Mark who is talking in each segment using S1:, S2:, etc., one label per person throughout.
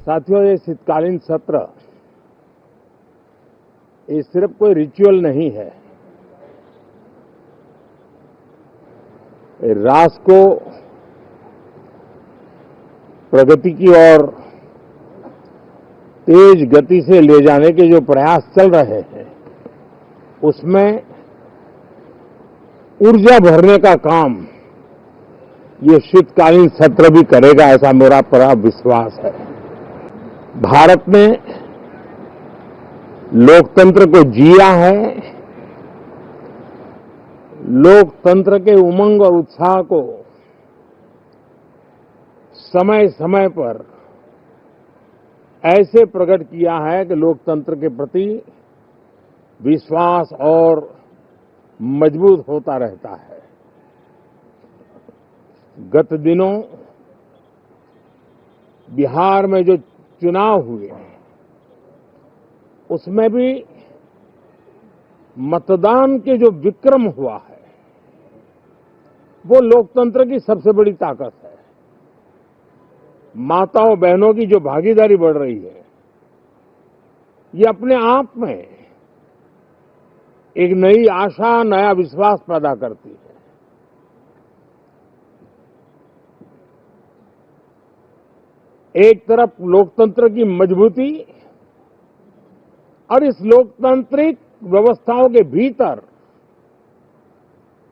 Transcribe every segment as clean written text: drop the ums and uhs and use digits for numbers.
S1: साथियों, ये शीतकालीन सत्र ये सिर्फ कोई रिचुअल नहीं है। राष्ट्र को प्रगति की ओर तेज गति से ले जाने के जो प्रयास चल रहे हैं, उसमें ऊर्जा भरने का काम ये शीतकालीन सत्र भी करेगा, ऐसा मेरा पूरा विश्वास है। भारत ने लोकतंत्र को जिया है, लोकतंत्र के उमंग और उत्साह को समय समय पर ऐसे प्रकट किया है कि लोकतंत्र के प्रति विश्वास और मजबूत होता रहता है। गत दिनों बिहार में जो चुनाव हुए, उसमें भी मतदान के जो विक्रम हुआ है, वो लोकतंत्र की सबसे बड़ी ताकत है। माताओं बहनों की जो भागीदारी बढ़ रही है, ये अपने आप में एक नई आशा, नया विश्वास पैदा करती है। एक तरफ लोकतंत्र की मजबूती और इस लोकतांत्रिक व्यवस्थाओं के भीतर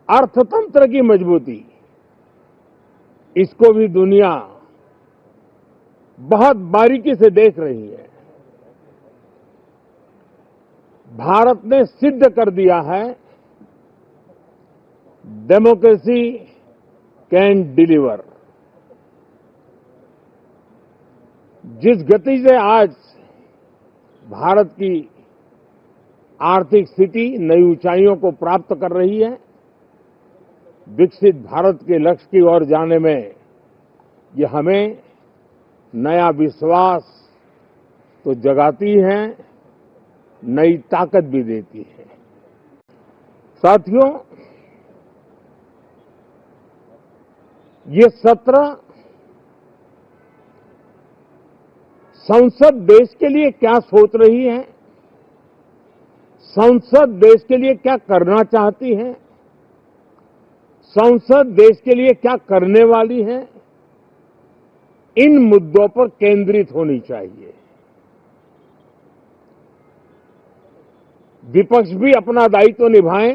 S1: अर्थतंत्र की मजबूती, इसको भी दुनिया बहुत बारीकी से देख रही है। भारत ने सिद्ध कर दिया है, डेमोक्रेसी कैन डिलीवर। जिस गति से आज भारत की आर्थिक स्थिति नई ऊंचाइयों को प्राप्त कर रही है, विकसित भारत के लक्ष्य की ओर जाने में ये हमें नया विश्वास तो जगाती है, नई ताकत भी देती है। साथियों, ये सत्र संसद देश के लिए क्या सोच रही है, संसद देश के लिए क्या करना चाहती है, संसद देश के लिए क्या करने वाली है, इन मुद्दों पर केंद्रित होनी चाहिए। विपक्ष भी अपना दायित्व निभाएं,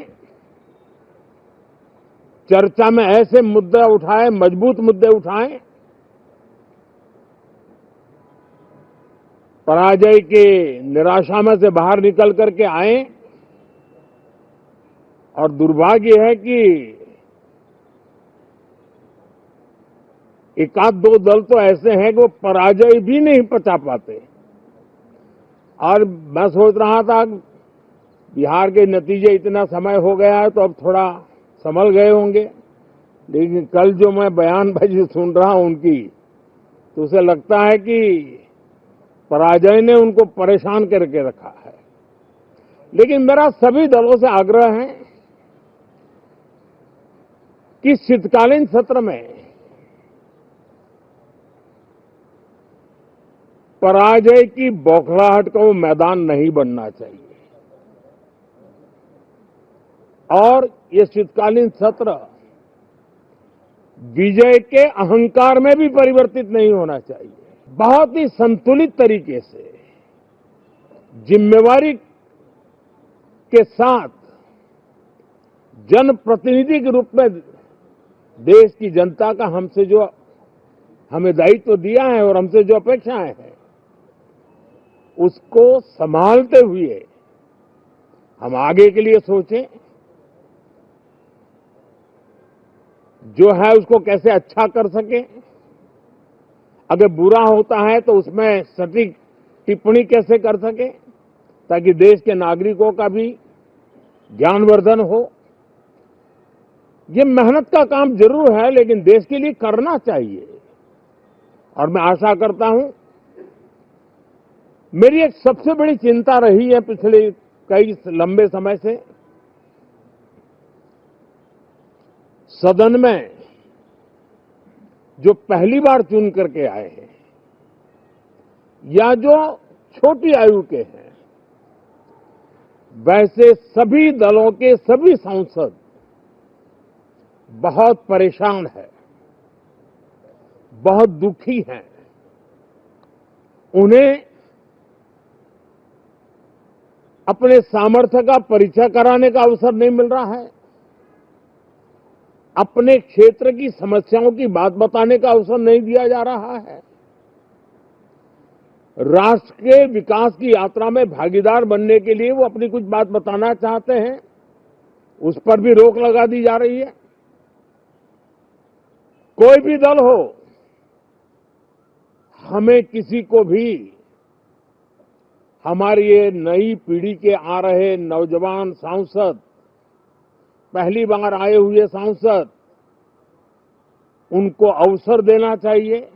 S1: चर्चा में ऐसे मुद्दे उठाएं, मजबूत मुद्दे उठाएं, पराजय के निराशा में से बाहर निकल करके आए। और दुर्भाग्य है कि एकाध दो दल तो ऐसे हैं कि वो पराजय भी नहीं पचा पाते। और मैं सोच रहा था बिहार के नतीजे इतना समय हो गया है तो अब थोड़ा संभल गए होंगे, लेकिन कल जो मैं बयानबाजी सुन रहा हूं उनकी, तो उसे लगता है कि पराजय ने उनको परेशान करके रखा है। लेकिन मेरा सभी दलों से आग्रह है कि शीतकालीन सत्र में पराजय की बौखलाहट का वो मैदान नहीं बनना चाहिए। और ये शीतकालीन सत्र विजय के अहंकार में भी परिवर्तित नहीं होना चाहिए। बहुत ही संतुलित तरीके से, जिम्मेवारी के साथ, जनप्रतिनिधि के रूप में देश की जनता का हमसे जो हमें दायित्व दिया है और हमसे जो अपेक्षाएं हैं, उसको संभालते हुए हम आगे के लिए सोचें। जो है उसको कैसे अच्छा कर सके, अगर बुरा होता है तो उसमें सटीक टिप्पणी कैसे कर सके, ताकि देश के नागरिकों का भी ज्ञानवर्धन हो। ये मेहनत का काम जरूर है, लेकिन देश के लिए करना चाहिए। और मैं आशा करता हूं, मेरी एक सबसे बड़ी चिंता रही है पिछले कई लंबे समय से, सदन में जो पहली बार चुन करके आए हैं, या जो छोटी आयु के हैं, वैसे सभी दलों के सभी सांसद बहुत परेशान हैं, बहुत दुखी हैं। उन्हें अपने सामर्थ्य का परिचय कराने का अवसर नहीं मिल रहा है, अपने क्षेत्र की समस्याओं की बात बताने का अवसर नहीं दिया जा रहा है। राष्ट्र के विकास की यात्रा में भागीदार बनने के लिए वो अपनी कुछ बात बताना चाहते हैं, उस पर भी रोक लगा दी जा रही है। कोई भी दल हो, हमें किसी को भी हमारी ये नई पीढ़ी के आ रहे नौजवान सांसद, पहली बार आए हुए सांसद, उनको अवसर देना चाहिए।